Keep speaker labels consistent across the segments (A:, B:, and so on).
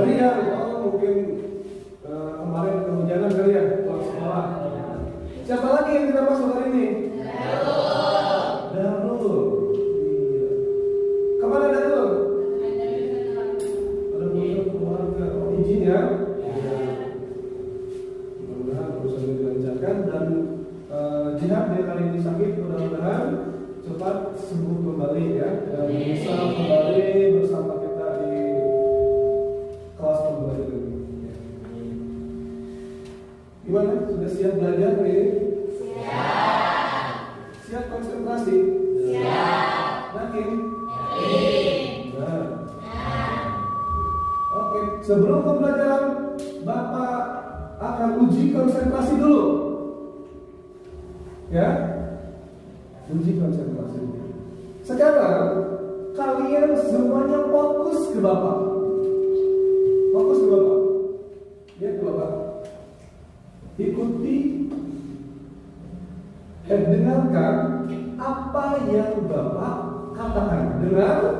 A: seharian. Oh mungkin kemarin kehujanan kali ya pulang sekolah. Siapa lagi yang kita masuk hari ini? Darul. Iya. Kemana Darul? Ada keluarga. Oh, izin ya. Mudah-mudahan urusan dilancarkan dan jihad dia kali ini sakit, mudah-mudahan cepat sembuh kembali ya dan bisa kembali bersama kita di kelas kembali lagi. Gimana? Sudah siap belajar hari ini? Siap. Siap konsentrasi? Siap. Yakin? Nah. Oke, sebelum pembelajaran Bapak akan uji konsentrasi dulu. Ya, uji konsentrasi. Sekarang kalian semuanya fokus ke Bapak. Fokus ke Bapak. Lihat ke Bapak. Ikuti dan dengarkan apa yang Bapak katakan. Dengarkan.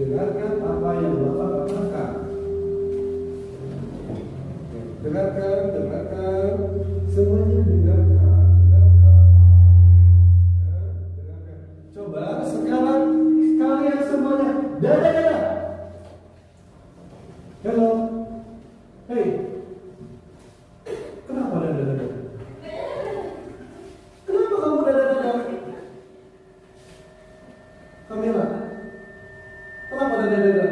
A: Dengarkan apa yang Bapak katakan. Dengarkan, semuanya dengarkan. Coba sekarang kalian semuanya dada. Hello, hey, kenapa dada? Kenapa kamu dada? Kamila, kenapa dada?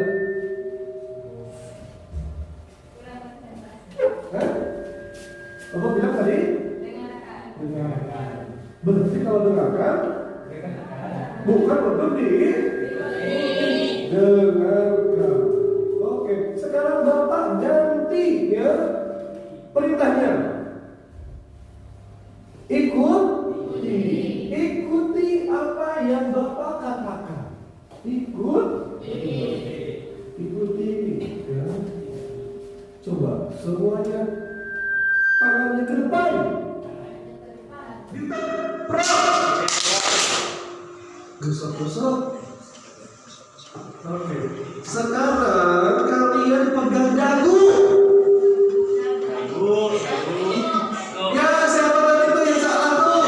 A: Bapak bilang tadi? Dengarkan. Berarti kalau dengarkan bukan berhenti. Dengarkan. Oke, sekarang Bapak ganti ya perintahnya. Ikuti apa yang Bapak katakan. Ikuti ya. Coba semuanya tangannya ke depan. Gosok. Oke. Sekarang kalian pegang dagu. Ya, siapa tadi itu yang salah tuh?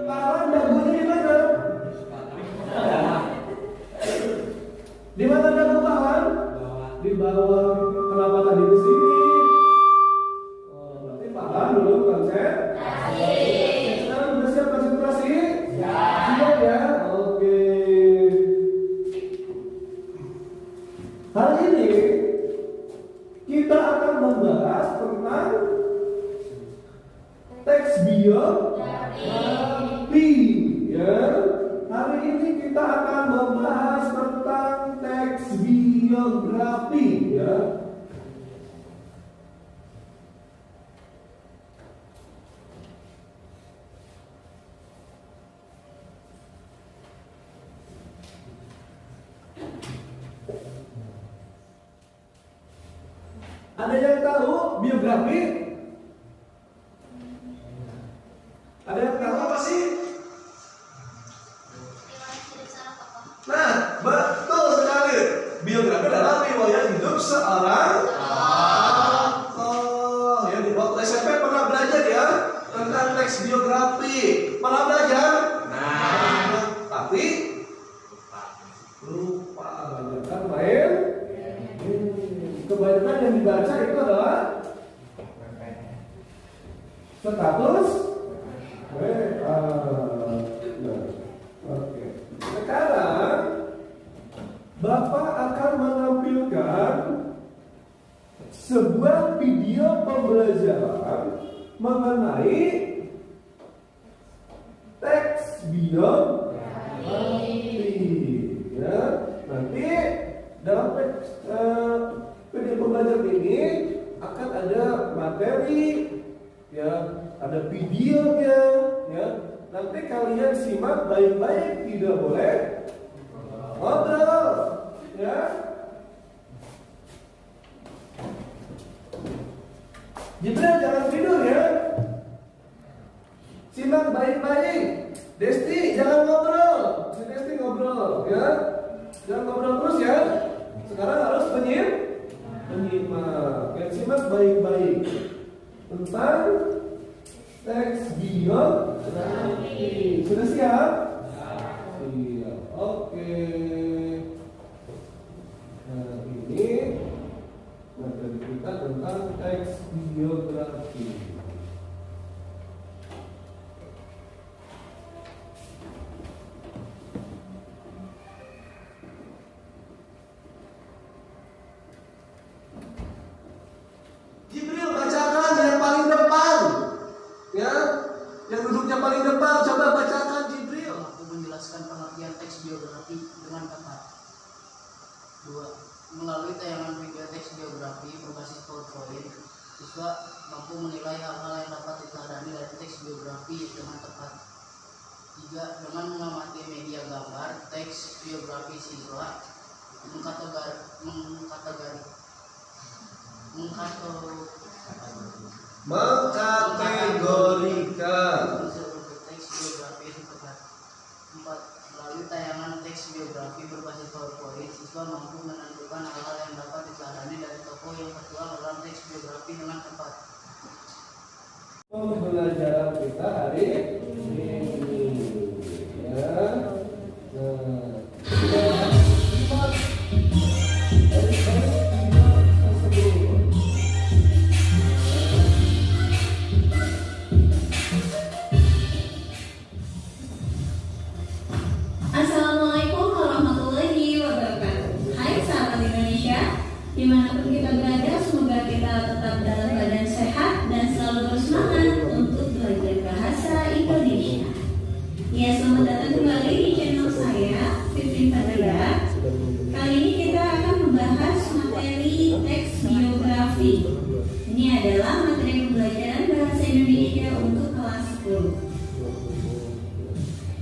A: Tangan dagunya di mana? Di mana dagu tangan? Di bawah. Kenapa tadi di sini? Belum konsentrasi. Sekarang sudah siap konsentrasi? Siap ya? Oke. Hari ini kita akan membahas tentang teks biografi ya. Hari ini kita akan membahas tentang teks biografi ya. Ada yang tahu biografi? Ada yang tahu apa sih? Nah, betul sekali. Biografi adalah riwayat hidup seorang tokoh. Ya, di waktu SMP pernah belajar ya tentang teks biografi. Pernah belajar? Nah, tapi lupa kan main. Kebanyakan yang dibaca itu adalah status WA. Oke. Sekarang Bapak akan menampilkan sebuah video pembelajaran mengenai teks biografi. Ya, nanti dalam teks video pembelajaran ini akan ada materi, ya, ada videonya, ya. Nanti kalian simak baik-baik, tidak boleh ngobrol, ya. Jibril jangan tidur ya. Simak baik-baik. Desti jangan ngobrol. Si Desti ngobrol. ya. Jangan ngobrol terus ya. Sekarang harus menyimak. Ya, simak baik-baik tentang teks biografi. Sudah siap? Siap. Oke. Nah, ini materi kita tentang teks biografi. Jibril bacakan yang paling depan, ya, yang duduknya paling depan. Coba bacakan Jibril.
B: Aku menjelaskan pengertian teks biografi dengan tepat. 2. Melalui tayangan video teks biografi berbasis PowerPoint, siswa mampu menilai hal-hal yang dapat diteladani dari teks biografi dengan tepat. 3. Dengan mengamati media gambar, teks biografi siswa
A: Mengkategorikan.
B: teks biografi itu tepat. 4. Melalui tayangan teks biografi berbasis PowerPoint, siswa mampu menentukan hal-hal yang dapat diteladani dari tokoh yang tertuang dalam teks biografi dengan tepat.
A: Pembelajaran kita hari ini, ya.
C: Assalamualaikum warahmatullahi wabarakatuh. Hai sahabat Indonesia, dimanapun kita berada, semoga kita tetap dalam badan sehat dan selalu bersemangat untuk belajar bahasa Indonesia. Ya, selamat datang kembali di channel saya, Fitri Fadila. Kali ini kita akan membahas materi teks biografi. Ini adalah materi pembelajaran bahasa Indonesia untuk kelas 10.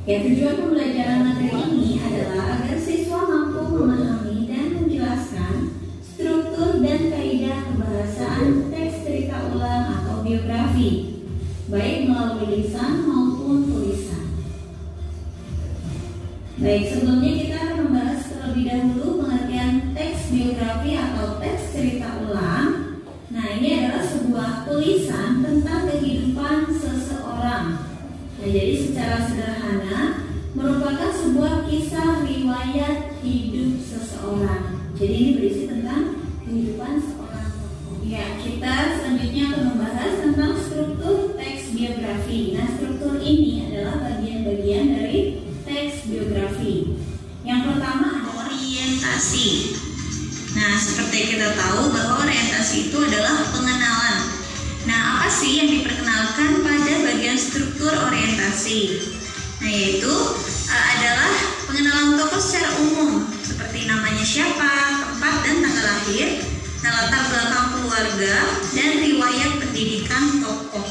C: Ya, tujuan pembelajaran materi ini adalah agar siswa mampu memahami dan menjelaskan struktur dan kaidah kebahasaan teks cerita ulang atau biografi, baik melalui lisan maupun tulisan. Baik, sebelumnya kita akan membahas terlebih dahulu pengertian teks biografi atau teks cerita ulang. Nah, ini adalah sebuah tulisan tentang kehidupan seseorang. Nah, jadi secara sederhana merupakan sebuah kisah riwayat hidup seseorang. Jadi ini berisi tentang kehidupan seorang tokoh. Ya, kita selanjutnya akan membahas tentang struktur teks biografi. Nah, struktur ini adalah bagian-bagian dari teks biografi. Yang pertama adalah orientasi. Nah, seperti kita tahu bahwa orientasi itu adalah pengenalan. Nah, apa sih yang diperkenalkan pada bagian struktur orientasi? Nah, yaitu adalah pengenalan tokoh secara umum, seperti namanya siapa, tempat dan tanggal lahir, nah, latar belakang keluarga, dan riwayat pendidikan tokoh.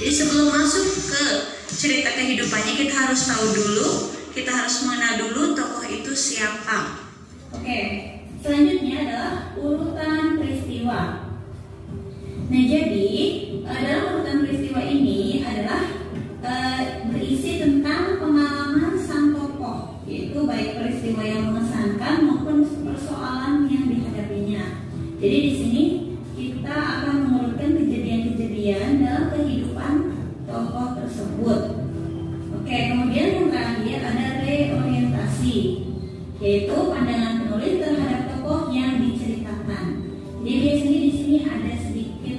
C: Jadi sebelum masuk ke cerita kehidupannya, kita harus tahu dulu, kita harus mengenal dulu tokoh itu siapa. Oke, selanjutnya adalah urutan peristiwa. Nah, jadi dalam urutan peristiwa ini adalah berisi tentang pengalaman sang tokoh, yaitu baik peristiwa yang mengesankan maupun persoalan yang dihadapinya. Jadi di sini kita akan mengurutkan kejadian-kejadian dalam kehidupan tokoh tersebut. Oke, kemudian yang terakhir ada reorientasi, yaitu pandangan penulis terhadap tokoh yang diceritakan. Jadi biasanya di sini ada sedikit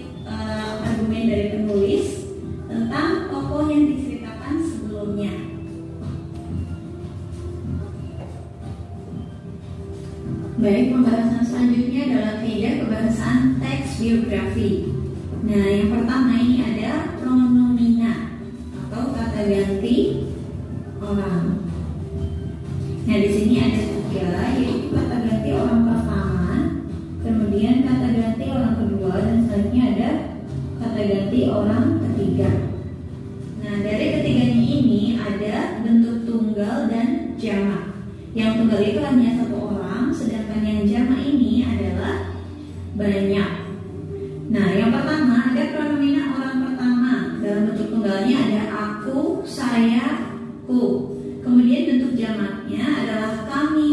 C: argumen dari penulis tentang tokoh yang diceritakan sebelumnya. Baik, pembahasan selanjutnya adalah kaidah kebahasaan teks biografi. Nah, yang pertama ini ada pronomina atau kata ganti orang. Nah, di sini ada 3, yaitu kata ganti orang pertama, kemudian kata ganti orang kedua, dan selanjutnya ada kata ganti orang ketiga. Nah, dari ketiganya ini ada bentuk tunggal dan jamak. Yang tunggal itu hanya satu orang, sedangkan yang jamak ini adalah banyak. Nah, yang pertama ada pronomina orang pertama. Dalam bentuk tunggalnya ada aku, saya, ku. Kemudian bentuk jamaknya adalah kami,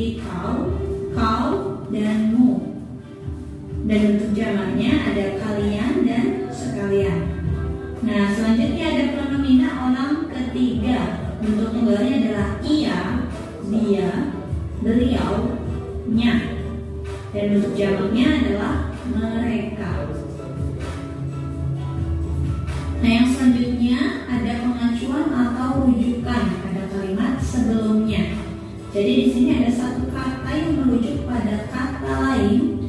C: seperti kau, dan mu. Dan bentuk jamaknya ada kalian dan sekalian. Nah, selanjutnya ada pronomina orang ketiga. Bentuk tunggalnya adalah ia, dia, beliau, nya. Dan bentuk jamaknya adalah mereka. Nah, yang selanjutnya ada pengacuan atau rujukan pada kalimat sebelumnya. Jadi di sini ada satu kata yang merujuk pada kata lain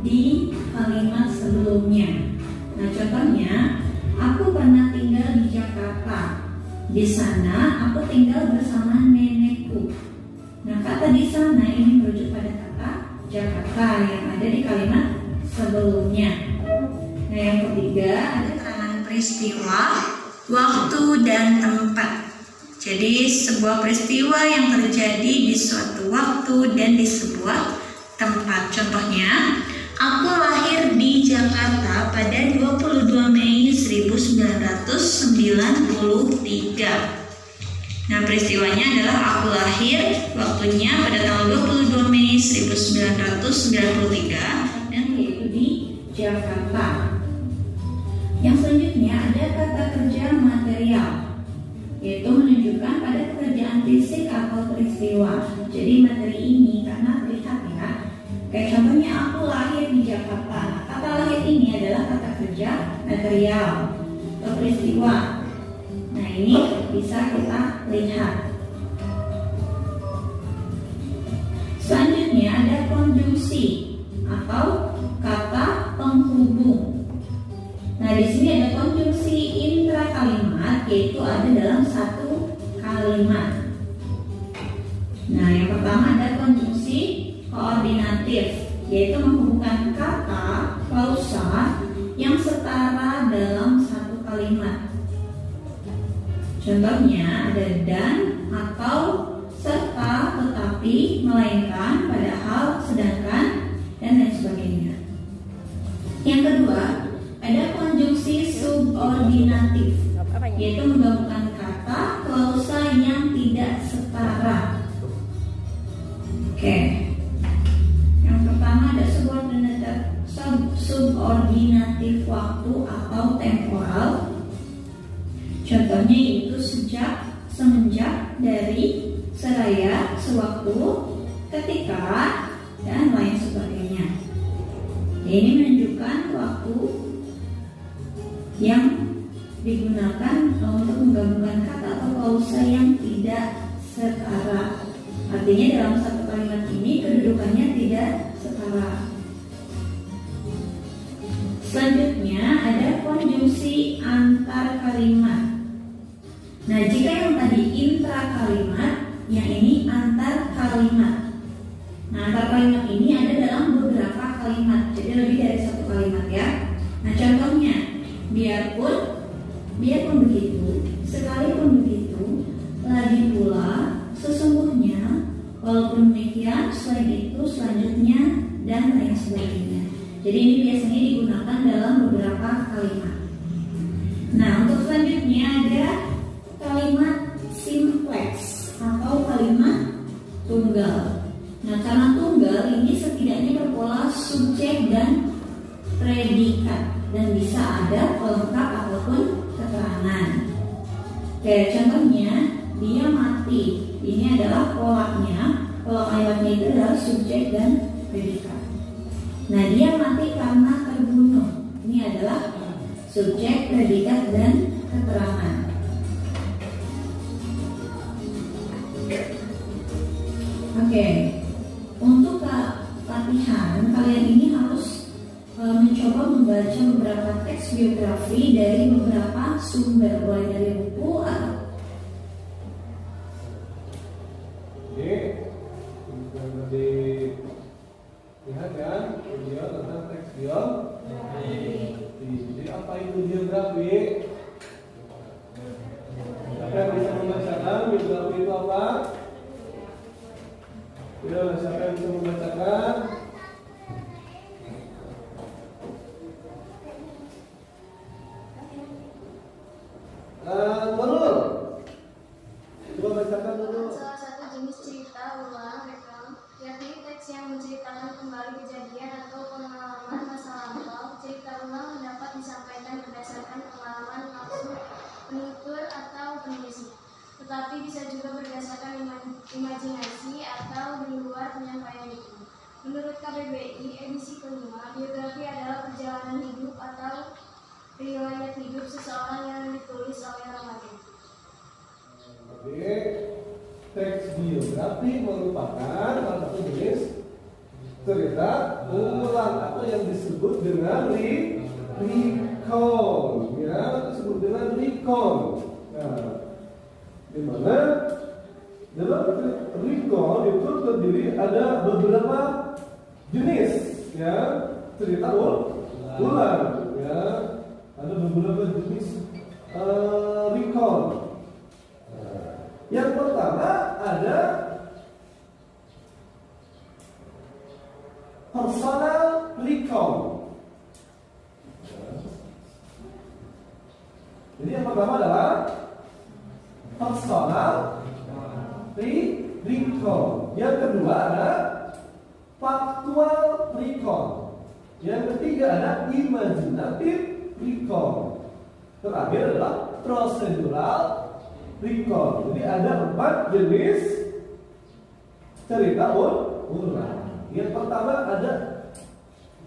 C: di kalimat sebelumnya. Nah, contohnya, aku pernah tinggal di Jakarta. Di sana aku tinggal bersama nenekku. Nah, kata di sana ini merujuk pada kata Jakarta yang ada di kalimat sebelumnya. Nah, yang ketiga ada keterangan peristiwa, waktu, dan tempat. Jadi sebuah peristiwa yang terjadi di suatu waktu dan di sebuah tempat. Contohnya, aku lahir di Jakarta pada 22 Mei 1993. Nah, peristiwanya adalah aku lahir, waktunya pada tanggal 22 Mei 1993 dan yaitu di Jakarta. Yang selanjutnya ada kata kerja material, yaitu menunjukkan pada pekerjaan fisik atau peristiwa. Jadi materi ini karena terlihat ya. Kayak contohnya aku lahir di Jakarta. Nah, kata lahir ini adalah kata kerja material atau peristiwa. Nah, ini bisa kita lihat. Selanjutnya ada konjungsi atau kata penghubung. Nah, di sini ada konjungsi intra kalimat, yaitu ada dalam satu kalimat. Nah, yang pertama ada konjungsi koordinatif, yaitu menghubungkan kata klausa yang setara dalam satu kalimat. Contohnya ada dan, atau, serta, tetapi, melainkan, padahal, sedangkan, dan lain sebagainya. Yang kedua, ada konjungsi subordinatif, yaitu menggabungkan kata klausa yang tidak setara. Oke. Yang pertama ada subordinatif waktu atau temporal. Contohnya yaitu sejak, semenjak, dari, seraya, sewaktu, ketika, dan lain sebagainya. Ini menunjukkan waktu yang digunakan untuk menggabungkan kata atau klausa yang tidak setara. Artinya dalam satu kalimat ini kedudukannya tidak setara. Selanjutnya ada konjungsi antar kalimat. Nah, jika yang tadi intra kalimat, yang ini antar kalimat. Nah, antar kalimat ini ada dalam beberapa kalimat, jadi lebih dari satu kalimat ya. Nah, contohnya, biarpun begitu, sekalipun begitu, lagi pula, sesungguhnya, walaupun demikian, selain itu, selanjutnya, dan lain sebagainya. Jadi ini biasanya digunakan dalam beberapa kalimat. Nah, untuk selanjutnya ada kalimat simplex atau kalimat tunggal. Nah, karena tunggal ini setidaknya berpola subjek dan predikat dan bisa ada pelengkap ataupun keterangan. Kayak contohnya, dia mati. Ini adalah polanya. Pola kalimatnya itu adalah subjek dan predikat. Nah, dia mati karena terbunuh. Ini adalah subjek, predikat, dan keterangan. Oke. Untuk latihan, kalian ini harus mencoba membaca beberapa teks biografi dari beberapa sumber, mulai dari buku atau
A: lihat kan video tentang teks biografi. Jadi apa itu biografi? Siapa yang bisa membacakan biografi itu apa? Ya, siapa yang bisa membacakan? Nurul, coba bacakan dulu.
D: Salah satu jenis cerita ulang teks yang menceritakan kembali kejadian atau pengalaman masa lampau. Cerita ulang dapat disampaikan berdasarkan pengalaman langsung penutur atau penulisnya, tetapi bisa juga berdasarkan imajinasi atau di luar penyampaian itu. Menurut KBBI edisi kelima, biografi adalah perjalanan hidup atau riwayat hidup seseorang yang ditulis oleh orang lain.
A: Jadi, teks biografi merupakan salah satu jenis cerita ulang atau yang disebut dengan recount, ya, disebut dengan recount. Nah, di mana dalam recount itu terdiri ada beberapa jenis, ya, cerita ulang, ya, ada beberapa jenis recount. Yang pertama ada personal recount. Jadi yang pertama adalah personal recount. Yang kedua ada factual recount. Yang ketiga ada imaginative recount. Terakhir adalah procedural recount. Jadi ada 4 jenis cerita ulang. Yang pertama ada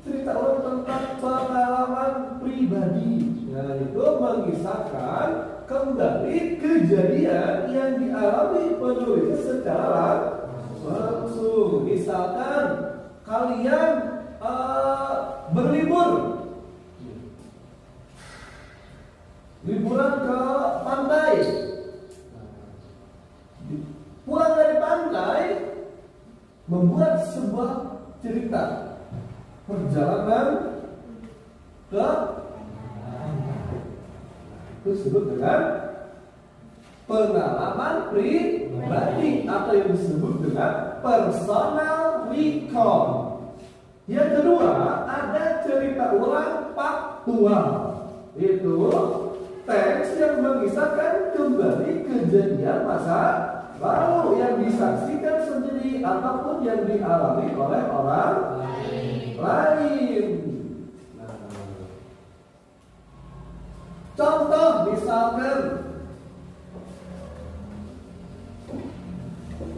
A: cerita ulang tentang pengalaman pribadi. Nah, itu mengisahkan kembali kejadian yang dialami penulis secara langsung. Misalkan kalian berlibur, liburan ke pantai. Pulang dari pantai, membuat sebuah cerita perjalanan ke itu disebut dengan pengalaman pribadi atau yang disebut dengan personal recount. Yang kedua ada cerita ulang faktual, itu teks yang mengisahkan kembali kejadian masa lalu yang disaksikan sendiri ataupun yang dialami oleh orang lain. Contoh misalkan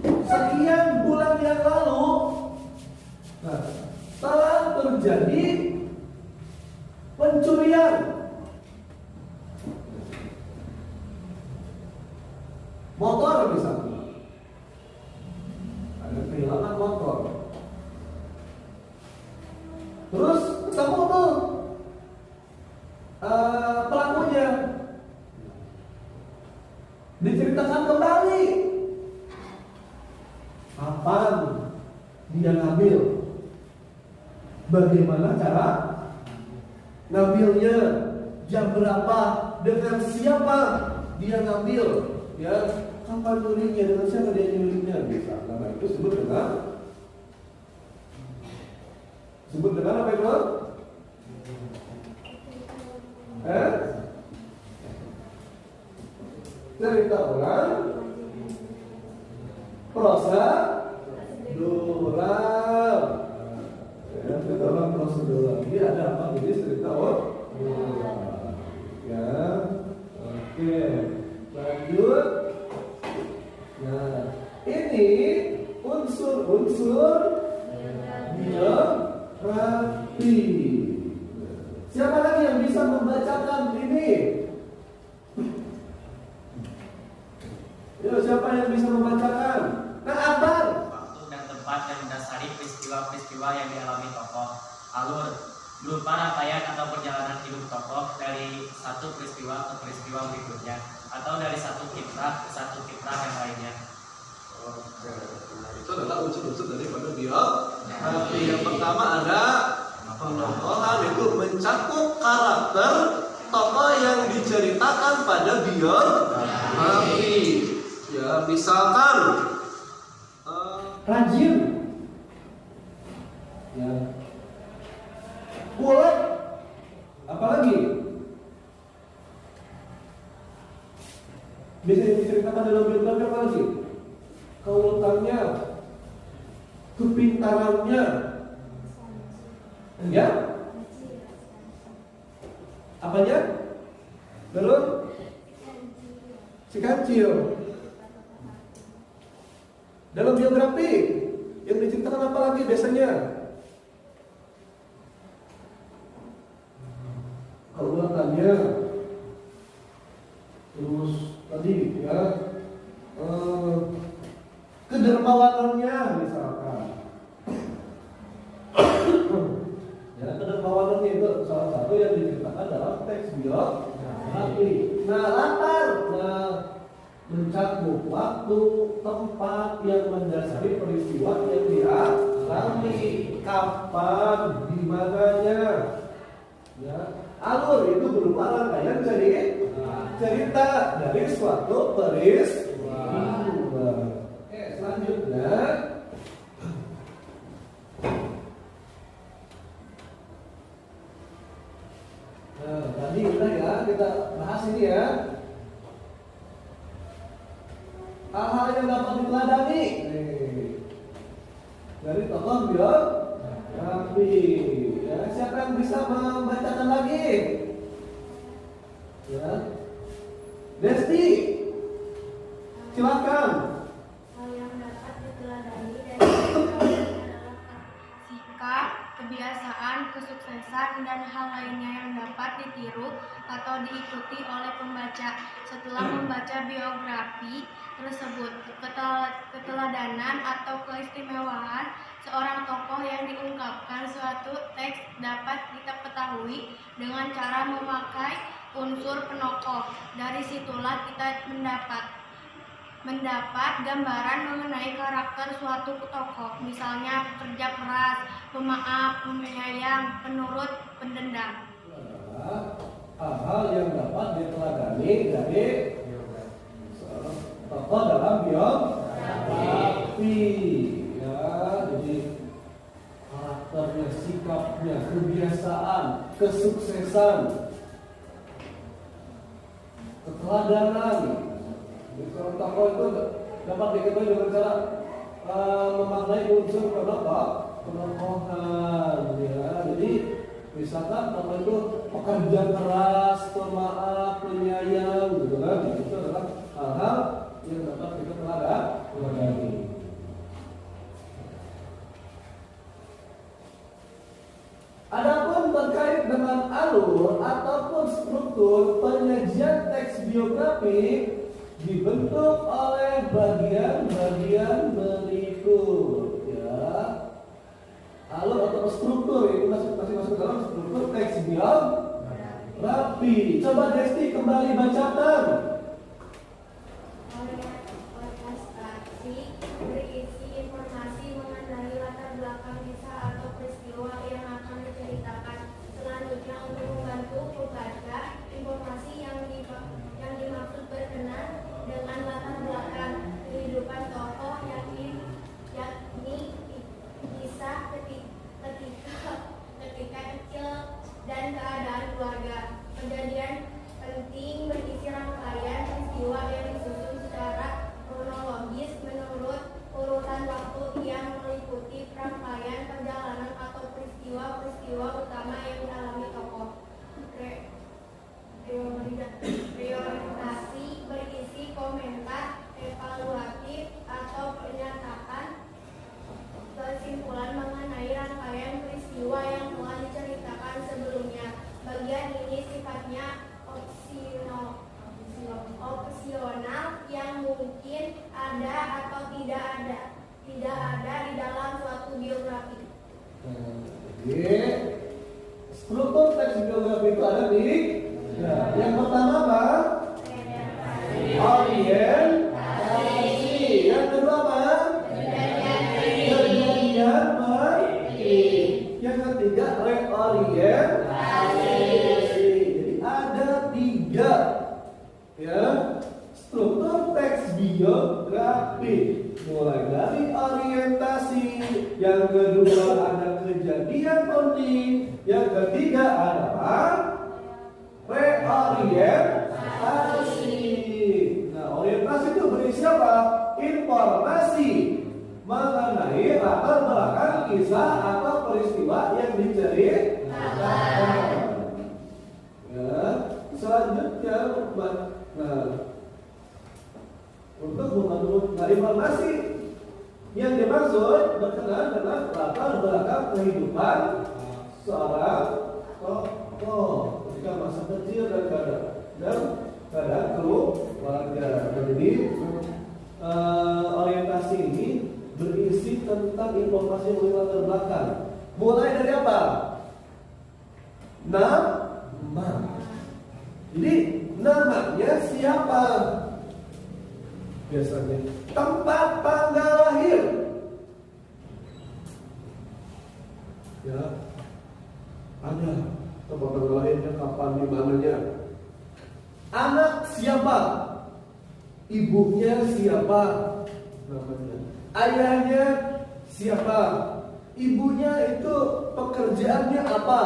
A: sekian bulan yang lalu, telah terjadi pencurian. Motor misalnya, ada kehilangan motor. Terus ketemu tuh pelakunya, diceritakan kembali kapan dia ngambil, bagaimana cara ngambilnya, jam berapa, dengan siapa dia ngambil, ya, kapan nyurinya, dengan siapa dia nyurinya, bisa. Karena itu disebut dengan apa itu? Cerita ulang prosedural. Ya, cerita ulang prosedural. Ini ada apa? Jadi cerita ulang. Ya, oke. Lanjut. Nah, ini unsur-unsur biografi. Siapa lagi yang bisa membacakan ini? Yo, siapa yang bisa membacakan? Nah, Akbar.
E: Waktu dan tempat yang mendasari peristiwa-peristiwa yang dialami tokoh. Alur berupa rangkaian atau perjalanan hidup tokoh dari satu peristiwa ke peristiwa berikutnya, atau dari satu kiprah ke satu kiprah yang lainnya.
A: Nah, itu adalah unsur-unsur daripada biografi. Yang pertama ada penokohan, itu mencakup karakter tokoh yang diceritakan pada biografi. Ya, misalkan rajin, ya, kuat, apalagi bisa diceritakan dalam biografi, apalagi keuletannya, kepintarannya, ya, apanya? Terus si kancil. Dalam biografi yang diceritakan apa lagi biasanya? Keulatannya, terus tadi ya kedermawanannya misalkan. Ya, kedermawanannya itu salah satu yang diceritakan dalam teks biografi. Nah, latar mencakup waktu, tempat yang mendasari peristiwa yang dialami, kapan, di mananya. Ya, alur itu berupa rangkaian cerita dari suatu peristiwa. Oke, selanjutnya tadi udah ya kita bahas ini ya. Hal-hal yang dapat diteladani dari tokoh biografi. Ya, siapa yang bisa membacakan lagi? Ya, Desti, silakan.
D: Hal yang dapat diteladani dari biografi adalah sikap, kebiasaan, kesuksesan, dan hal lainnya yang dapat ditiru atau diikuti oleh pembaca setelah membaca biografi tersebut. Keteladanan atau keistimewaan seorang tokoh yang diungkapkan suatu teks dapat kita ketahui dengan cara memakai unsur penokoh. Dari situlah kita mendapat gambaran mengenai karakter suatu tokoh, misalnya pekerja keras, pemaaf, penyayang, penurut, pendendam.
A: Hal-hal yang dapat diteladani dari tokoh dalam biografi. Ya, jadi karakternya, sikapnya, kebiasaan, kesuksesan, keteladanan. Seorang tokoh itu dapat diketahui dengan cara memaknai unsur penokohan. Ya, jadi misalkan tokoh itu pekerja keras, pemaaf, penyayang, gitu kan? Itu adalah hal-hal yang dapat kita teladani. Adapun terkait dengan alur ataupun struktur penyajian teks biografi dibentuk oleh bagian-bagian berikut, ya. Alur atau struktur itu masih masuk dalam struktur teks biografi. Coba Desti kembali bacakan.
D: Orientasi berisi informasi mengenai latar belakang kisah atau peristiwa yang akan diceritakan. Selanjutnya, untuk membantu pembaca, informasi yang dimaksud berkenan dengan latar belakang kehidupan tokoh yakni kisah ketika kecil dan keadaan keluarga. Kejadian penting berisi rangkaian peristiwa yang disusun secara kronologis menurut urutan waktu yang meliputi rangkaian perjalanan atau peristiwa utama yang dialami tokoh. Reorientasi berisi komentar evaluatif atau pernyataan kesimpulan mengenai rangkaian peristiwa yang telah diceritakan sebelumnya. Bagian ini sifatnya opsional yang mungkin ada atau tidak ada di dalam suatu biografi.
A: Jadi struktur teks biografi itu ada di yang pertama apa? Orientasi. Yang kedua apa? Kejadian penting. Yang ketiga reorientasi. Jadi ada 3 ya struktur teks biografi, mulai dari orientasi, yang kedua ada kejadian penting, yang ketiga adalah reorientasi. Nah, orientasi itu berisi apa? Informasi mengenai latar belakang kisah atau peristiwa yang diceritakan. Ya, selanjutnya, nah, untuk memenuhi informasi yang dimaksud berkenaan dengan latar belakang kehidupan seorang tokoh ketika masa kecil dan keadaan keluarga. Jadi orientasi ini berisi tentang informasi mengenai latar belakang. Mulai dari apa? Nama. Jadi namanya siapa? Biasanya tempat tanggal lahir. Ya, ada tempat tanggal lahirnya, kapan, di mananya. Anak siapa? Ibunya siapa? Namanya. Ayahnya siapa? Ibunya itu pekerjaannya apa?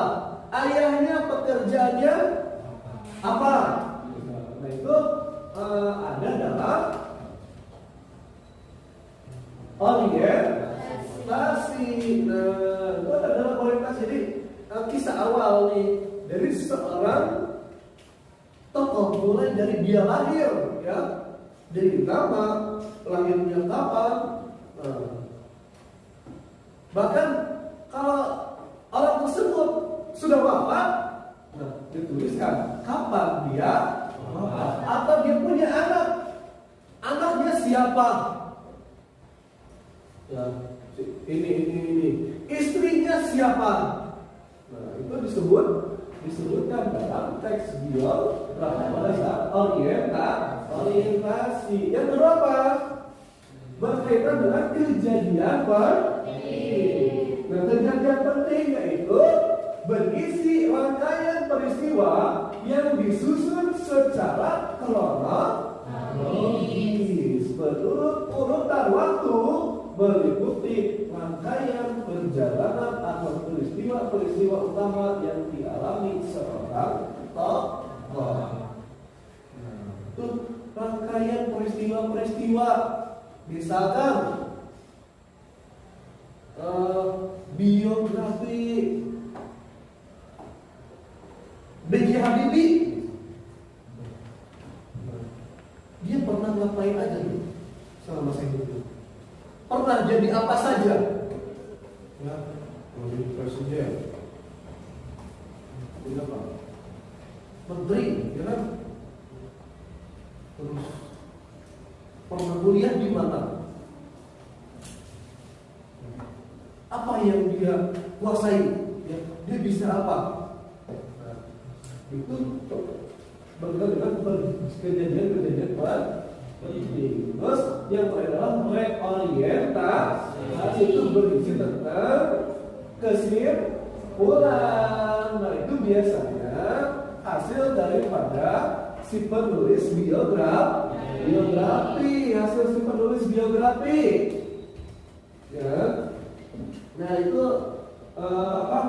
A: Ayahnya pekerjaannya apa? Nah itu ada dalam orientasi. Nah itu ada dalam orientasi. Jadi kisah awal nih dari seorang tokoh, mulai dari dia lahir, ya, dari nama, lahirnya kapan. Bahkan kalau orang tersebut sudah wafat, nah, dituliskan kapan dia wafat. Atau dia punya anak, anaknya siapa? Ya, ini. Istrinya siapa? Nah, itu disebutkan dalam teks biografi pada saat orientasi. Yang kedua apa? Berkaitan dengan kejadian penting. Nah, kejadian penting yaitu berisi rangkaian peristiwa yang disusun secara kronologis menurut urutan waktu, meliputi rangkaian perjalanan atau peristiwa-peristiwa utama yang dialami seorang tokoh. Itu rangkaian peristiwa-peristiwa. Misalkan biografi B.J. Habibie. Dia pernah ngapain aja nih selama masa hidupnya? Pernah jadi apa saja? Ya, jadi presiden, jadi apa? Menteri, ya kan? Terus pernah kuliah di mana? Apa yang dia kuasai? Ya, dia bisa apa? Nah, itu berkaitan dengan kejadian-kejadian penting. Terus yang adalah reorientasi, itu berisi tentang kesimpulan. Nah itu biasanya hasil daripada si penulis biografi, hasil si penulis biografi. Ya. Nah itu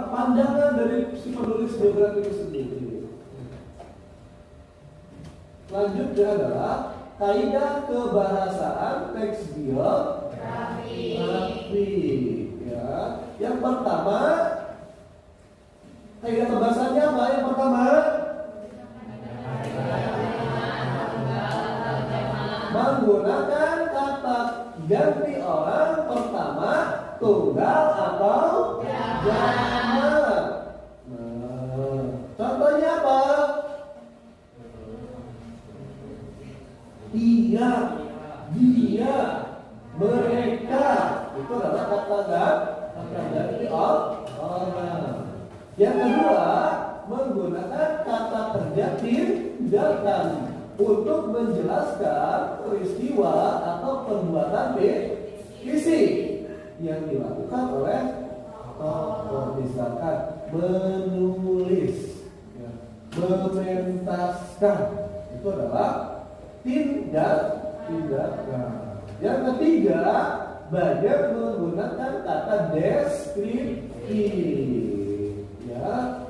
A: pandangan dari si penulis biografi itu sendiri. Selanjutnya adalah kaidah kebahasaan teks biografi. Ya. Yang pertama, kaidah kebahasaannya apa? Yang pertama, menggunakan kata ganti orang pertama tunggal atau jamak. Nah, contohnya apa? Dia, mereka, itu adalah kata ganti orang. Yang kedua, menggunakan kata terjadi untuk menjelaskan peristiwa atau perbuatan fisik yang dilakukan oleh tokoh. Misalkan menulis, ya, mementaskan, itu adalah tindakan. Yang ketiga, banyak menggunakan kata deskriptif, ya,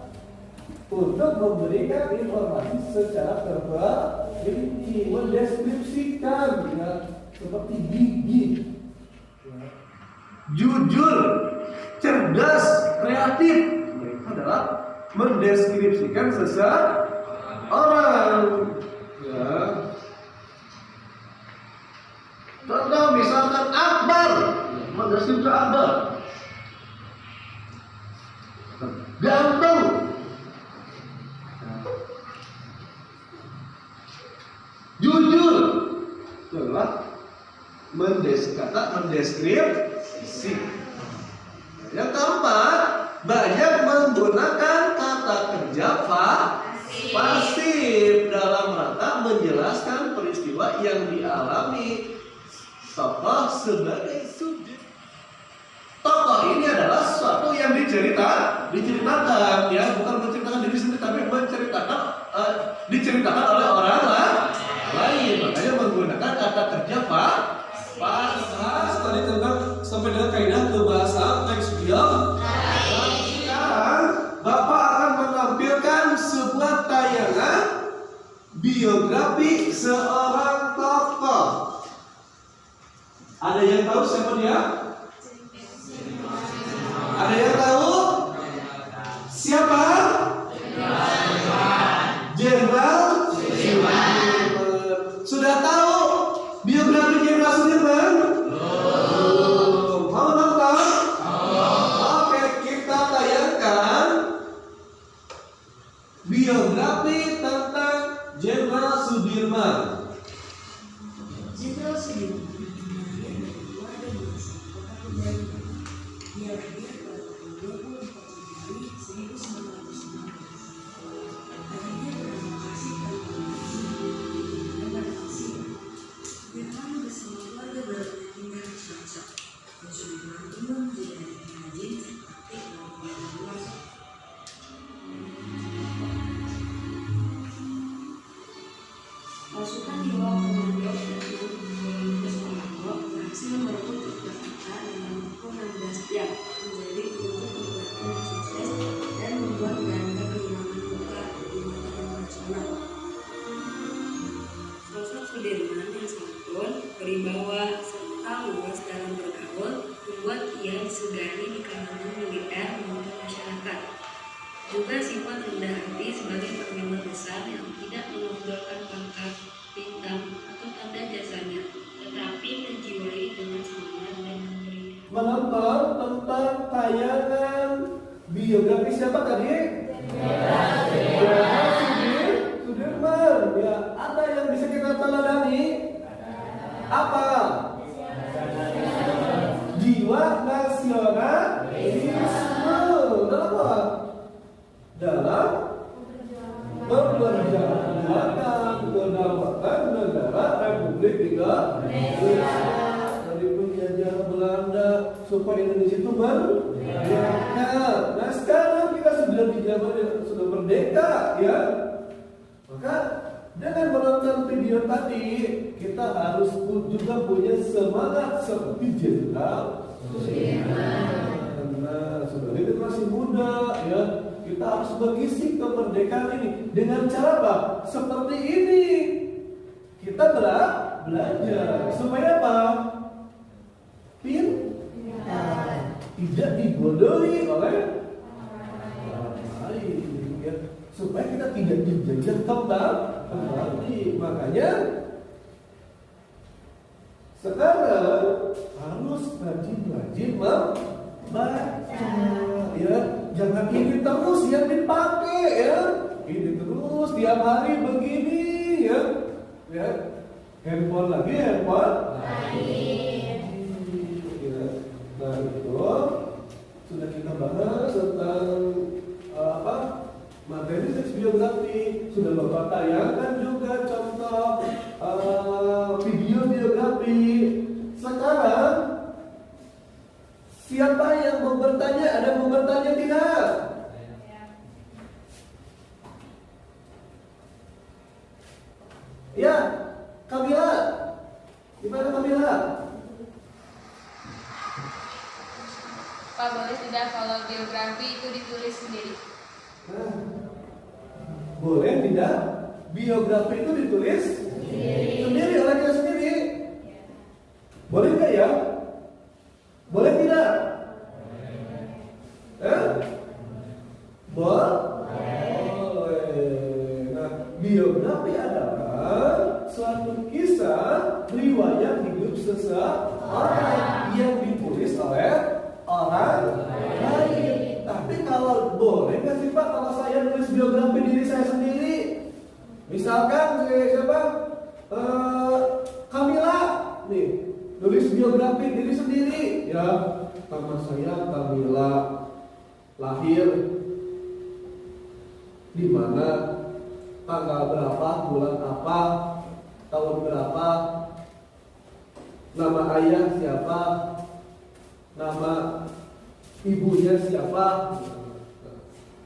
A: untuk memberikan informasi secara terperinci, mendeskripsikan, ya, seperti gigi. Ya, jujur, cerdas, kreatif. Mereka adalah mendeskripsikan seseorang. Ya. Contoh misalkan Akbar, mendeskripsikan Akbar. Ganteng. Jujur. Itulah mendeskripsi. Yang keempat, banyak menggunakan kata kerja pasif dalam rangka menjelaskan peristiwa yang dialami tokoh sebagai subjek. Tokoh ini adalah sesuatu yang diceritakan, ya, bukan menceritakan diri sendiri, tapi diceritakan oleh orang lain. Makanya menggunakan kata kerja pasif. Tadi tentang sampai dengan kaidah kebahasaan teks biografi. Sekarang Bapak akan menampilkan sebuah tayangan biografi seorang tokoh. Ada yang tahu siapa dia? Ada yang tahu? Siapa? Jenderal Sudirman. Sudah tahu biografi Jenderal Sudirman? Belum. Mau nonton? Oke, kita tayangkan biografi tentang Jenderal Sudirman.
C: Jenderal Sudirman pasukan di bawah komando berhasil merebut Yogyakarta dalam waktu 16 jam, menjadi bentuk perbuatan yang sukses dan membuat ganda kehilangan muka di mata internasional. Sosok Sudirman yang santun, berwibawa serta luas dalam bergaul membuat ia disegani di kalangan militer maupun masyarakat. Juga sifat rendah hati sebagai panglima besar yang tidak menonjolkan pangkat, bintang, atau tanda jasanya, tetapi menjiwai dengan semangat dan memberi.
A: Menonton tentang tayangan biografi siapa tadi? Sudirman. Ya, ada yang bisa kita teladani? Apa? Jiwa nasionalisme. Dalam apa? Dalam memperjuangkan kedaulatan negara Republik Indonesia dari penjajah Belanda supaya Indonesia itu merdeka. Nah, sekarang kita sudah di zaman yang sudah merdeka, ya. Maka dengan menonton video tadi, kita harus juga punya semangat seperti Jenderal Sudirman. Nah, saudara kita masih muda, ya. Kita harus mengisi kemerdekaan ini dengan cara apa? Seperti ini. Kita belajar supaya apa? Tidak dibodohi oleh orang lain, ya. Supaya kita tidak dijajah kembali. Makanya sekarang harus rajin-rajin membaca, ya. Jangan ini terus yang dipakai, ya. Ini terus tiap hari begini, ya. Ya. Handphone lagi, handphone lain. Ya. Nah, itu sudah kita bahas tentang materi teks biografi. Sudah Bapak tayangkan juga contoh video biografi. Sekarang siapa yang mau bertanya? Ada yang mau bertanya tidak? Ya, Kamila. Gimana Kamila?
D: Pak, boleh tidak kalau biografi itu ditulis sendiri?
A: Nah, boleh tidak? Biografi itu ditulis sendiri oleh dia sendiri. Boleh nggak ya? seseorang yang ditulis oleh orang lain. Tapi kalau boleh nggak sih Pak kalau saya nulis biografi diri saya sendiri? Misalkan siapa? Kamila nih, nulis biografi diri sendiri ya. Nama saya Kamila, lahir di mana, tanggal berapa, bulan apa, tahun berapa, nama ayah siapa, nama ibunya siapa.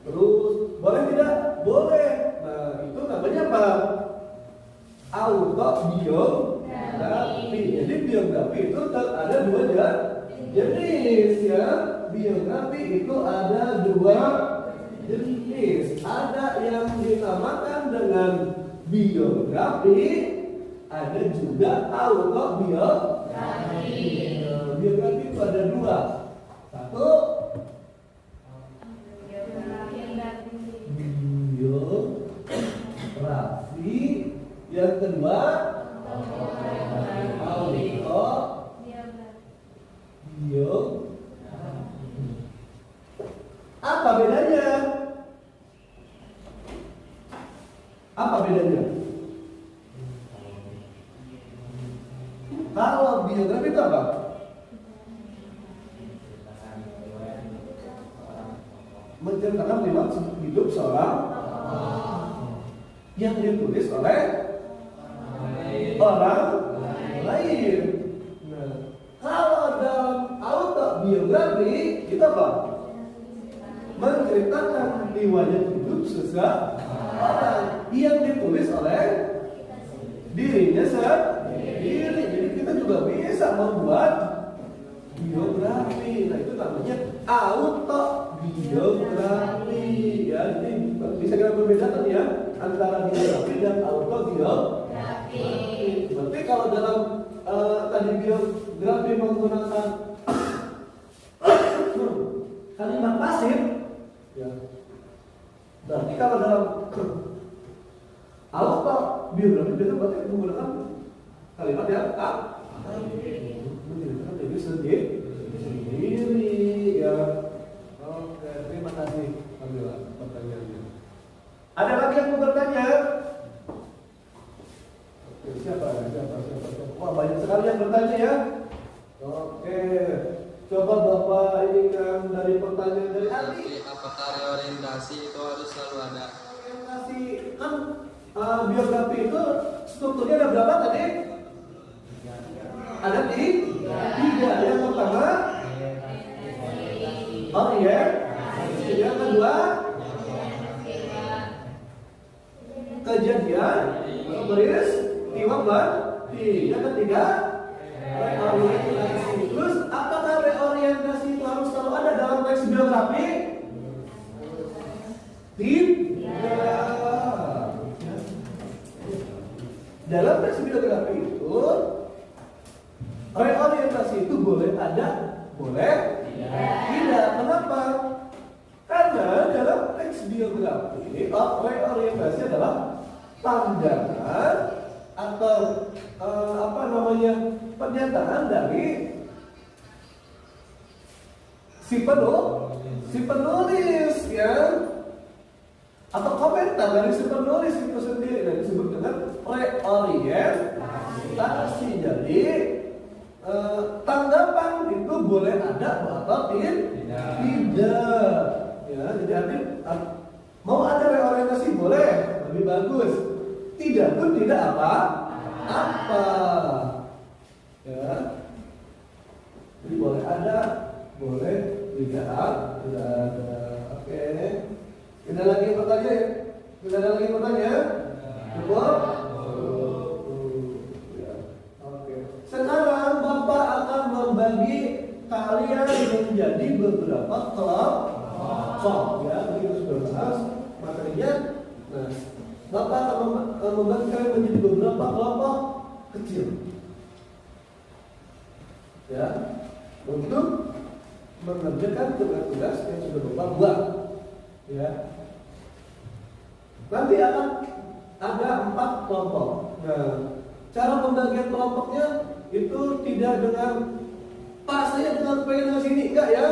A: Terus boleh tidak? Boleh. Nah itu namanya apa? Autobiografi. Jadi biografi itu ada dua jenis ya. Biografi itu ada dua jenis. Ada yang dinamakan dengan biografi, ada juga autobiografi. Biografi itu ada dua. Satu, biografi. Yang kedua, autobiografi. Apa bedanya? Apa bedanya? Kalau biografi itu apa? Menceritakan lewat hidup seorang yang ditulis oleh orang lain. Nah, kalau dalam autobiografi itu apa? Menceritakan riwayat hidup seseorang yang ditulis oleh dirinya sendiri. Jadi kita juga bisa membuat biografi. Nah itu namanya autobiografi. Ya, ini bisa kita membedakan ya antara biografi dan autobiografi. Berarti kalau dalam tadi biografi menggunakan kalimat pasif, ya. Berarti kalau dalam autobiografi itu berarti menggunakan kalimat yang menceritakan diri sendiri ya. Oke, terima kasih Kamila pertanyaannya. Ada lagi yang mau bertanya? Oke, siapa? Wah, banyak sekali yang bertanya ya. Oke, coba Bapak ini kan dari pertanyaan dari Ali.
F: Apakah reorientasi itu harus selalu ada?
A: Orientasi kan biografi itu strukturnya ada berapa tadi? Ada tiga. Yang pertama orientasi. Yang kedua kejadian peristiwa berarti. Yang ketiga reorientasi. Terus apakah reorientasi itu harus selalu ada dalam teks biografi? Tidak. Dalam teks biografi itu reorientasi itu boleh ada, boleh tidak. Kenapa? Karena dalam teks biografi reorientasi adalah pandangan atau pernyataan dari si penulis ya, atau komentar dari si penulis itu sendiri, dan disebut dengan reorientasi. Jadi tanggapan itu boleh ada atau tidak. Ya, jadi mau ada reorientasi boleh, lebih bagus. Tidak pun tidak apa-apa. Ya. Jadi boleh ada, boleh tidak ada. Oke. Tidak lagi pertanyaan? Tidak ada lagi pertanyaan? Cukup? Ya. Oke. Sekarang Bapak akan membagi kalian menjadi beberapa kelompok. Ya, ini sudah bahas materinya. Nah, Bapak akan membagi kalian menjadi beberapa kelompok kecil. Ya, untuk mengerjakan tugas-tugas yang sudah Bapak buat. Ya. Nanti akan ada 4 kelompok. Nah, cara pembagian kelompoknya itu tidak dengan Pak saya dengan pena sini, enggak ya,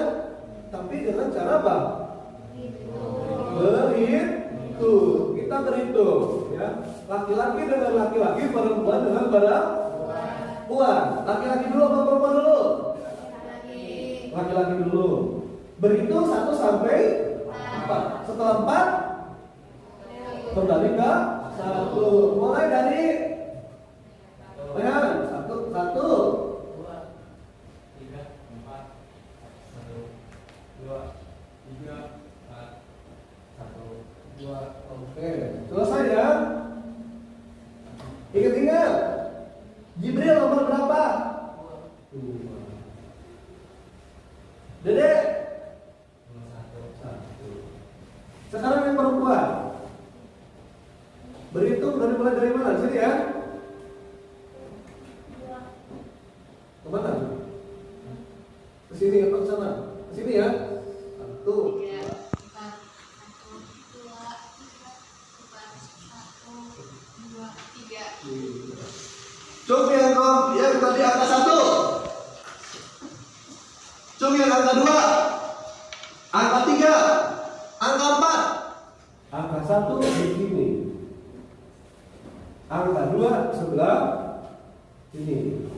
A: tapi dengan cara apa? Berhitung. Kita berhitung ya. Laki-laki dengan laki-laki, perempuan dengan perempuan. Laki-laki dulu apa perempuan dulu? Laki-laki dulu. Berhitung 1 sampai 4. Setelah 4 kembali ke 1. Mulai dari satu. 2. Oke, selesai ya. Ingat-ingat, Jibril nomor berapa? 2. Dede? 1. Sekarang yang perempuan. Berhitung dari mulai dari mana? Sini ya. Kemana? Ke sini atau ke sana? Ke sini ya. 1. Coba yang tadi angka 1. Coba yang angka 2. Angka 3. Angka 4. Angka 1 di sini. Angka 2 sebelah sini.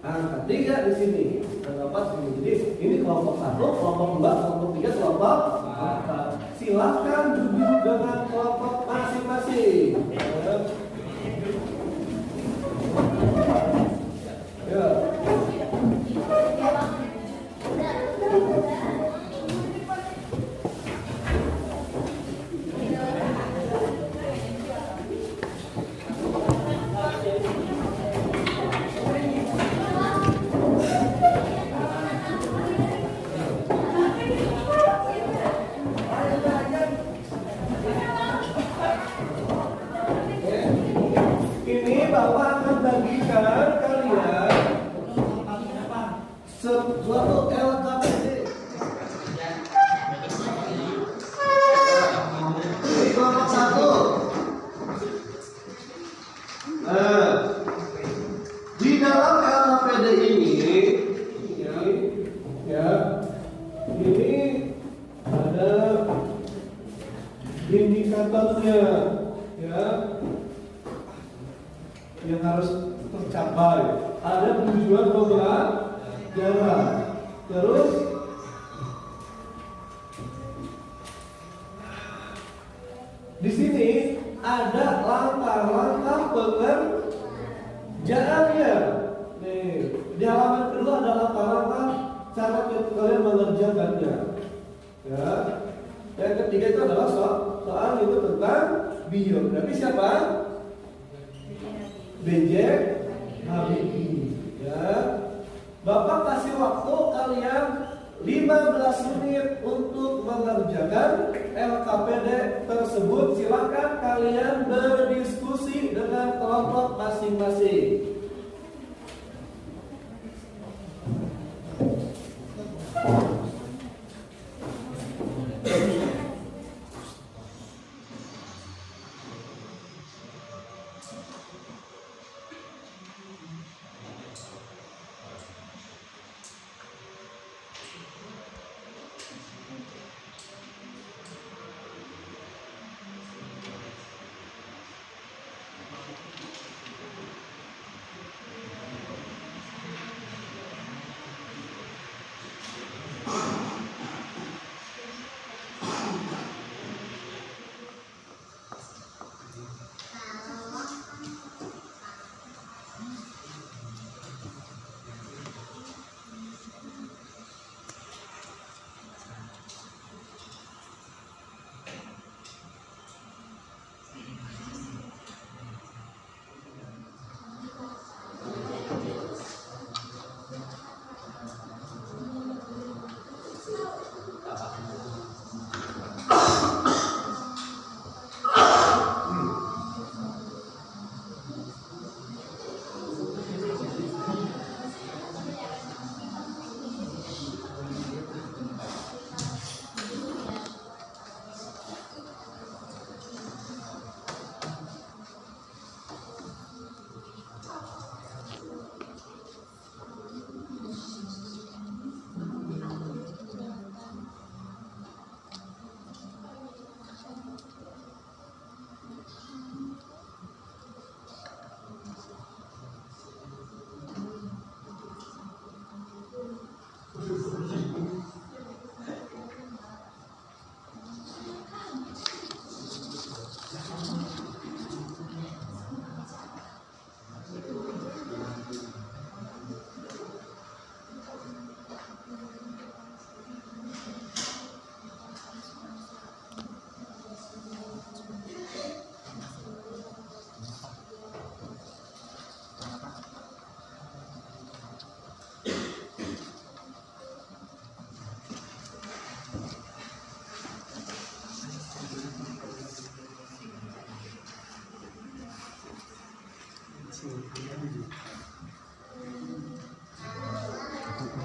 A: Angka 3 di sini. Angka 4 di sini. Jadi ini kelompok 1, kelompok 2, kelompok 3, kelompok 4. Silakan duduk dengan kelompok masing-masing. Ya. Ini Bapak akan bagikan kalian suatu LKPD. Ini kelompok 1. Nah, di dalam LKPD ini ada indikatornya, ya, yang harus tercapai. Ada tujuan pembelajaran. Terus di sini ada langkah-langkah pengerjaannya. Nih, di halaman kedua ada langkah-langkah cara kalian mengerjakannya. Ya. Yang ketiga itu adalah soal itu tentang biografi siapa? B.J. Habibie. Ya. Bapak kasih waktu kalian 15 menit untuk mengerjakan LKPD tersebut. Silakan kalian berdiskusi dengan kelompok masing-masing.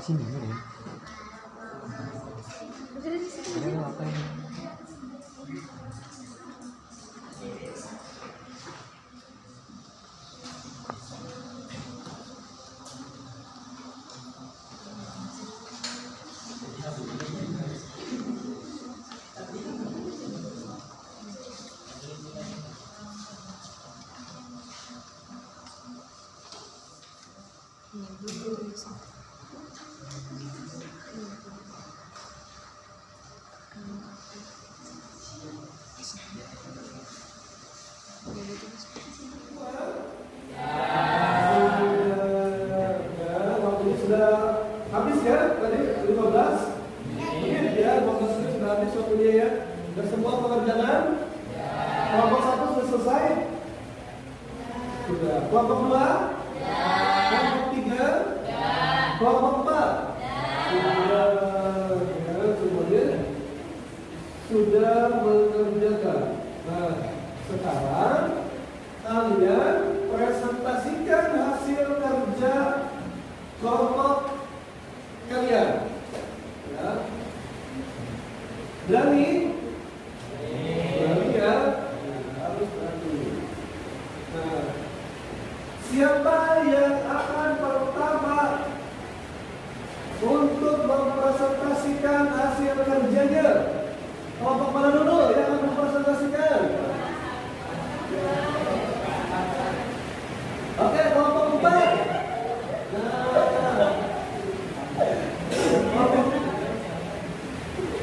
G: sini ya. Ada apa ini?
A: Waktunya sudah habis ya tadi 15 menit ya, 15 menit sudah habis waktunya ya. Dan semua pengerjaan kelompok 1 sudah selesai. Sudah. Kelompok 2? Kelompok 3? Kelompok 4? Sudah. Ya, semuanya sudah mengerjakan. Nah, sekarang kalian presentasikan hasil kerja kelompok kalian. Ya. Berani? Berani ya? Harus berani. Nah, siapa yang akan pertama untuk mempresentasikan hasil kerjanya? Kelompok mana dulu yang akan mempresentasikan? Oke, kelompok 4.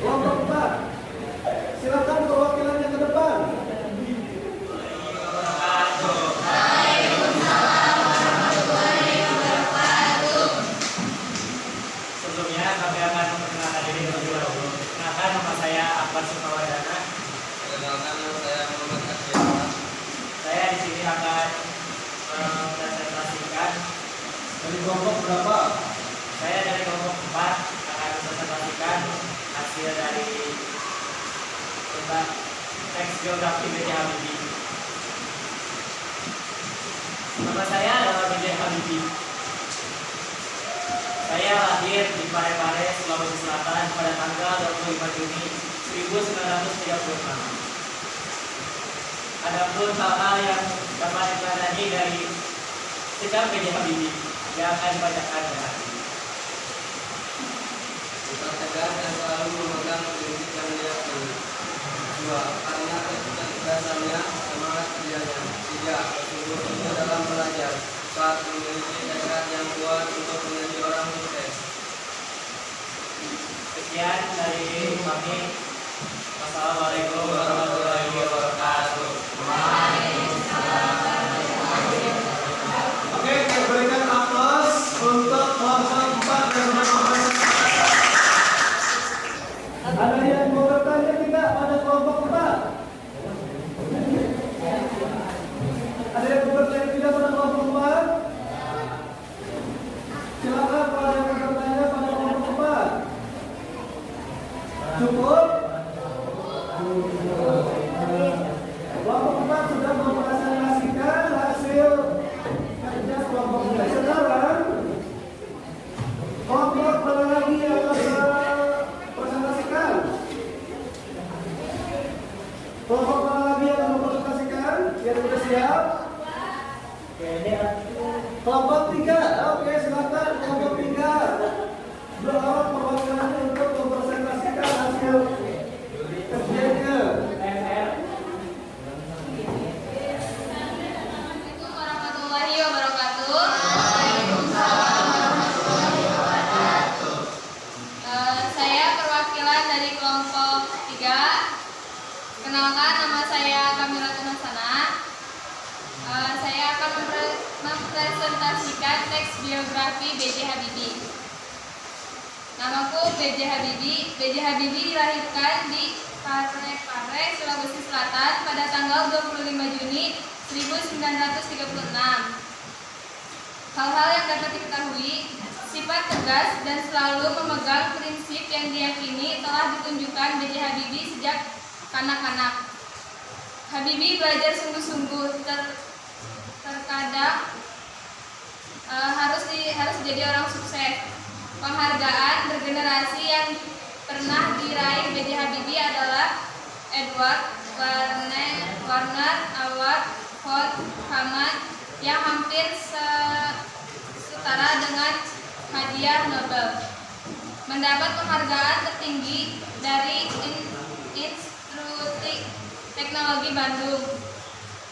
A: Kelompok 4. Silakan perwakilannya ke depan.
E: Sebelumnya kami akan memperkenalkan diri terlebih dahulu. Kenalkan, nama saya Akbar Sukmawardana.
F: Perkenalkan, nama saya Muhammad Akhirullah.
E: Saya di sini akan mempresentasikan
A: Dari kelompok berapa?
E: saya dari kelompok 4 akan mempresentasikan hasil dari tentang teks geografi B.J. Habibie. Nama saya adalah B.J. Habibie. Saya lahir di Parepare, Sulawesi Selatan pada tanggal 25 Juni 1936. Adapun hal-hal yang dapat dipelajari dari sikap B.J. Habibie yang akan dibacakan berarti.
F: Tetap tegas dan selalu memegang prinsip yang diyakini. 2. Karena ketegasannya, semangat kerjanya. 3. Bersungguh-sungguh dalam belajar. 4. Memiliki tekad yang kuat untuk menjadi orang sukses.
E: Sekian dari kami. Wassalamualaikum warahmatullahi wabarakatuh.
A: Oke, kita berikan aplaus untuk kelompok 4 yang sudah mempresentasikan. Ada yang mau bertanya tidak pada kelompok 4? Ada yang mau bertanya tidak pada kelompok 4? Silakan kalau ada yang mau bertanya pada kelompok 4. Cukup? Kelompok 4 sudah mempresentasikan hasil kerja kelompok 3. Sekarang kelompok mana lagi yang akan presentasikan? Kelompok mana lagi yang akan mempresentasikan? Yang sudah siap? Kelompok 3. Oke, silakan kelompok 3. Berharap perwakilannya untuk mempresentasikan hasil kerjanya.
D: Assalamualaikum warahmatullahi wabarakatuh. Saya perwakilan dari kelompok 3. Kenalkan, nama saya Kamila Tunasana. Saya akan mempresentasikan teks biografi B.J. Habibie. Namaku B.J. Habibie. B.J. Habibie dilahirkan di Parepare, Sulawesi Selatan pada tanggal 25 Juni 1936. Hal-hal yang dapat diketahui: sifat tegas dan selalu memegang prinsip yang diyakini telah ditunjukkan B.J. Habibie sejak kanak-kanak. Habibie belajar sungguh-sungguh, terkadang harus jadi orang sukses.
H: Penghargaan bergenerasi yang pernah diraih B.J. Habibie adalah Edward Warner Award for Hamad yang hampir setara dengan hadiah Nobel. Mendapat penghargaan tertinggi dari Institut Teknologi Bandung,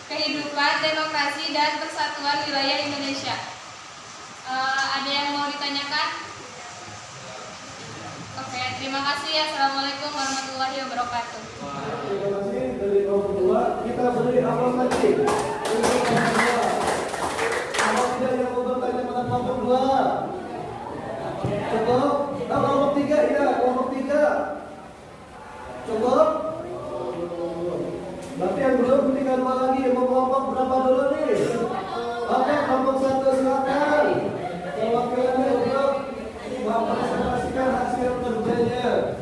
H: Kehidupan, Demokrasi, dan Persatuan Wilayah Indonesia. Ada yang mau ditanyakan? Oke, terima kasih. Assalamualaikum warahmatullahi wabarakatuh.
A: Terima kasih dari kelompok kedua. Kita beri aplaus lagi. Apa tidak yang mau bertanya pada kelompok dua? Cukup? Kelompok tiga, ya, kelompok tiga. Cukup? Berarti yang belum tinggal dua lagi. Mau kelompok berapa dulu nih? Oke, kelompok satu silakan. Perwakilannya untuk mempresentasikan hasil kerjanya.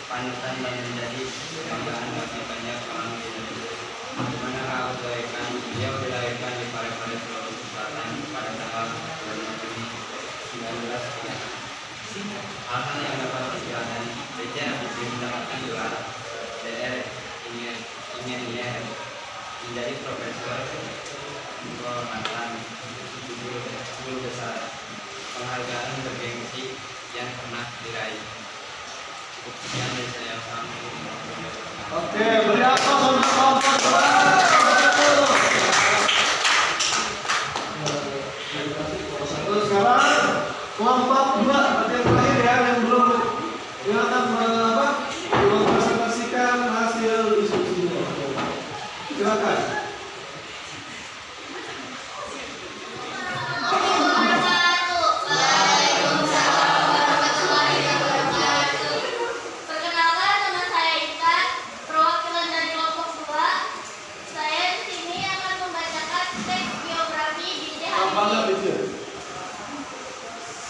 F: panutan dan menjadi kebanggaan bagi banyak orang di Indonesia. Dimana Kak Abdul beliau dilahirkan di Parepare, Sulawesi Selatan pada tanggal 2 Juni 1900. Hal yang dapat disilakan B.J. Habibie mendapatkan gelar DR Ingenier, menjadi profesor kehormatan, guru besar, penghargaan bergengsi yang pernah diraih. Sekian dari saya.
A: Oke, beri aplaus untuk kelompok dua. Sekarang kelompok dua berarti yang terakhir ya, yang belum akan mempresentasikan hasil diskusinya. Silakan.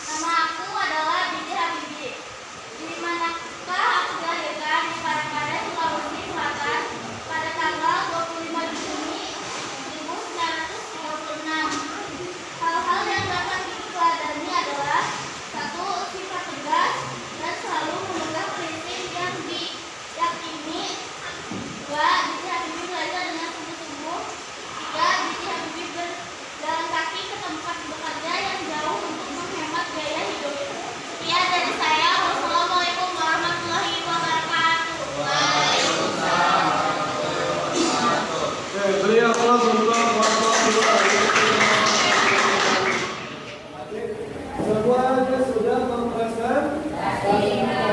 D: Nama aku adalah B.J. Habibie. Di manakah aku dilahirkan? Di Parepare, Sulawesi Selatan pada tanggal 25 Juni 1936. Hal-hal yang dapat diteladani adalah: 1. Sifat tegas dan selalu memegang prinsip yang diyakini. 2. B.J. Habibie belajar dengan sungguh-sungguh. 3. B.J. Habibie berjalan kaki ke tempat bekerja yang jauh untuk menghemat biaya hidup. Sekian dari saya. Wassalamualaikum warahmatullahi wabarakatuh. Waalaikumsalam.
A: Beri aplaus untuk kelompok dua. Semuanya sudah mempresentasikan.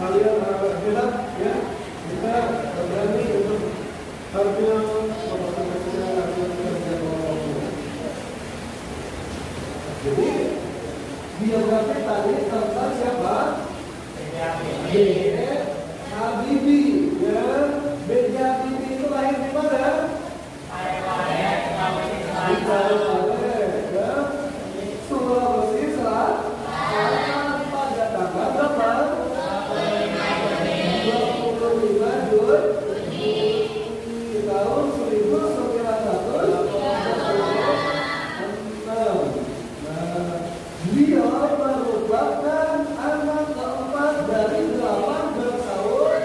A: Kalian bilang ya, kita berani untuk hampir mempresentasikan hasil kerja kelompok dua. Jadi biografi tadi tentang siapa? B.J. Habibie, ya. B.J. Habibie itu lahir di mana? Di Parepare, ya. Sulawesi Selatan pada tanggal berapa? 25 Juni tahun 1936. Beliau merupakan anak keempat dari 8 bersaudara.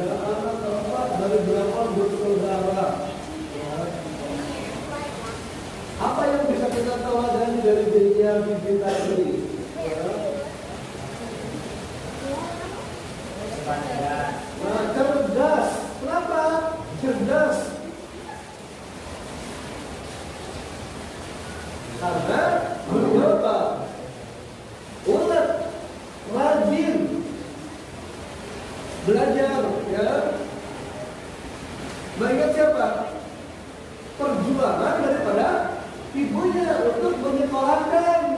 A: Anak keempat dari 8 bersaudara. Apa yang bisa kita teladani dari B.J. Habibie tadi? Cerdas. Kenapa? Cerdas. Karena beliau apa? Ulet, rajin, belajar, ya. Mengingat siapa? Perjuangan daripada ibunya untuk menyekolahkan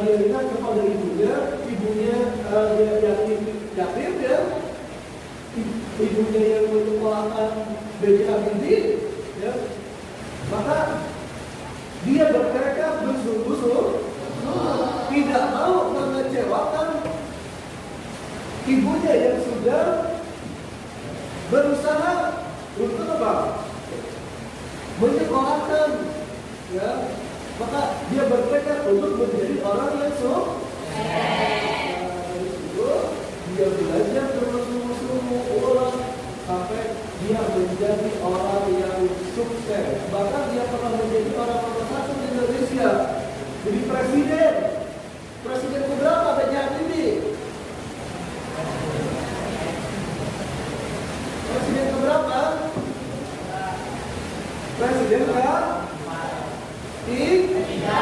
A: dia ingat kepada ibunya yang yatim ya, ibunya yang menyekolahkan B.J. Habibie, ya, maka dia bertekad bersungguh-sungguh tidak mau mengecewakan ibunya yang sudah berusaha untuk apa? Menyekolahkan, ya, maka dia bertekad untuk menjadi orang yang dia belajar terus sampai dia menjadi orang yang sukses. Bahkan dia pernah menjadi orang nomor 1 di Indonesia. Jadi presiden keberapa B.J. Habibie? Presiden keberapa? Presiden ketiga.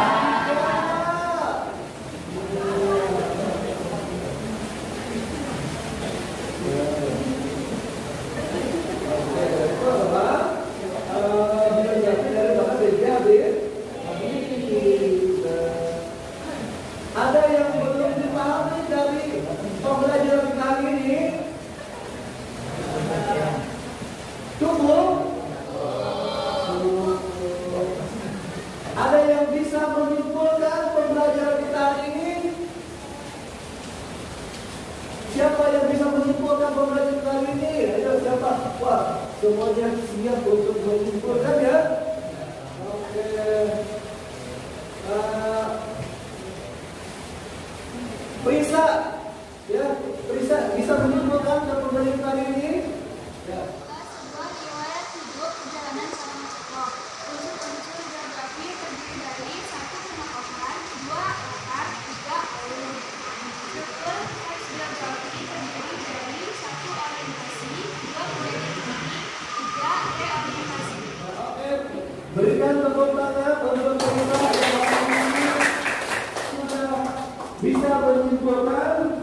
A: Ada yang belum dipahami dari pembelajaran kita hari ini? Cukup? Ada yang bisa menyimpulkan pembelajaran kita hari ini? Siapa yang bisa menyimpulkan pembelajaran kita hari ini? Ayo siapa? Wah, semuanya siap untuk menyimpulkan ya? Oke. Prisa, ya, Prisa bisa menyimpulkan pembelajaran kali ini? Ya.
D: Sebuah riwayat hidup perjalanan seorang psikolog. Unsur-unsur geografi terdiri dari 1 pengetahuan, 2 latar, 3 alur. Struktur teks geografi terdiri dari 1 orientasi, 2 politik, 3 reorientasi.
A: Oke, berikan tepuk tangan untuk Prisa yang sudah bisa menyimpulkan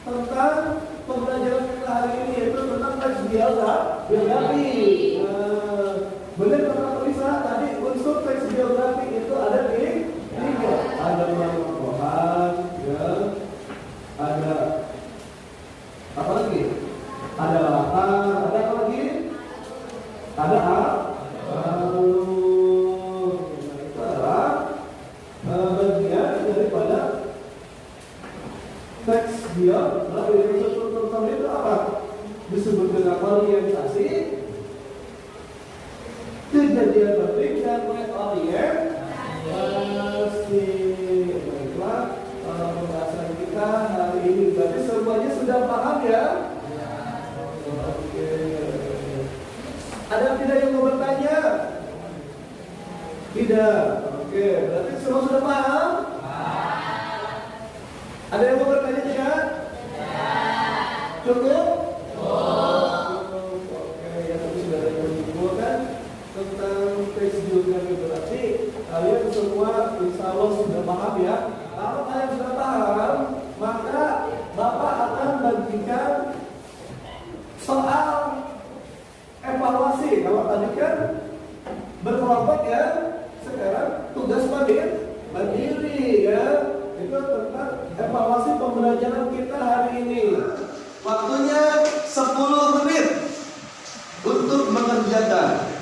A: tentang pembelajaran kita hari ini, yaitu tentang teks geografi. Benar kata Prisa tadi, unsur teks geografi itu ada di 3. Ada pengetahuan, ya, ada apa lagi? Ada latar, ada apa lagi? Ada alur. Itu adalah bagian daripada teks geografi. Terutama itu apa? Disebut dengan orientasi, kejadian penting, dan reorientasi. Baiklah, pembahasan kita hari ini berarti semuanya sudah paham ya? Oke. Ada tidak yang mau bertanya? Tidak. Oke, berarti semua sudah paham? Ada yang mau bertanya tidak? Cukup? Oke, ya tadi sudah ada yang menyimpulkan tentang teks geografi, berarti kalian semua insya Allah sudah paham ya. Kalau kalian sudah paham, maka Bapak akan bagikan soal evaluasi. Kalau tadi kan berkelompok ya, sekarang tugas mandiri ya. Itu tentang evaluasi pembelajaran kita hari ini. Waktunya 10 menit untuk mengerjakan.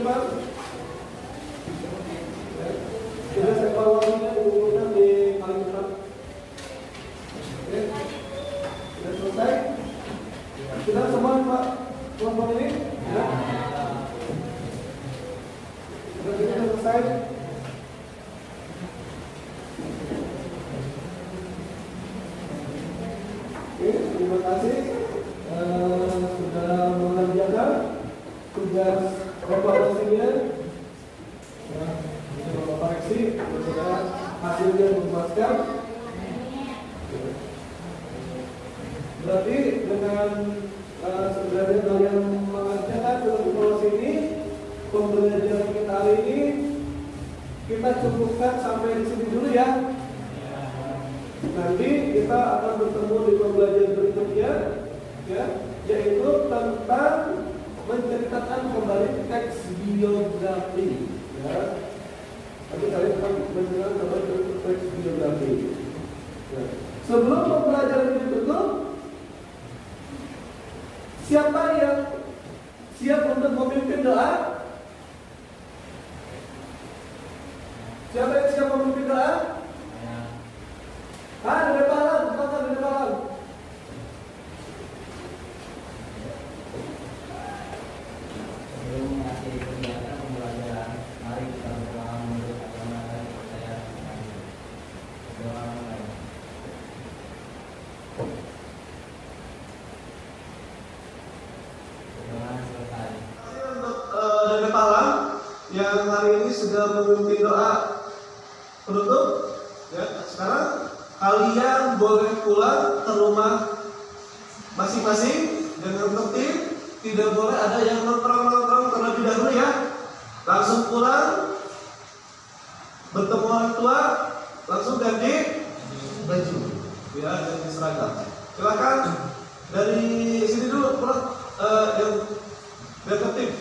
A: depan. Sudah saya evaluasinya diumpulkan di paling depan. Oke, sudah selesai. Sudah semua Pak kelompok ini? Ya. Sudah selesai. Oke, terima kasih sudah mengerjakan tugas evaluasinya. Ya, Bapak koreksi, sudah hasilnya memuaskan. Berarti dengan sebenarnya kalian mengerjakan tugas evaluasi ini, pembelajaran kita hari ini kita cukupkan sampai di sini dulu ya. Nanti kita akan bertemu di pembelajaran berikutnya, ya, yaitu tentang menceritakan kembali teks biografi. Ya. Nanti kalian akan menceritakan kembali teks biografi. Ya. Sebelum pembelajaran ini ditutup, siapa yang siap untuk memimpin doa? Siapa yang siap memimpin doa? Di depan, di depan.
F: Sebelum mengakhiri kegiatan pembelajaran, mari kita berdoa menurut agama dan kepercayaan kami. Doa mulai. Doa selesai.
A: Untuk dari Palang yang hari ini sudah memimpin doa penutup. Ya, sekarang kalian boleh pulang ke rumah masing-masing dengan tertib, tidak boleh ada yang nongkrong terlebih dahulu ya. Langsung pulang, bertemu orang tua, langsung ganti baju, ya, ganti seragam. Silakan dari sini dulu, yang tertib.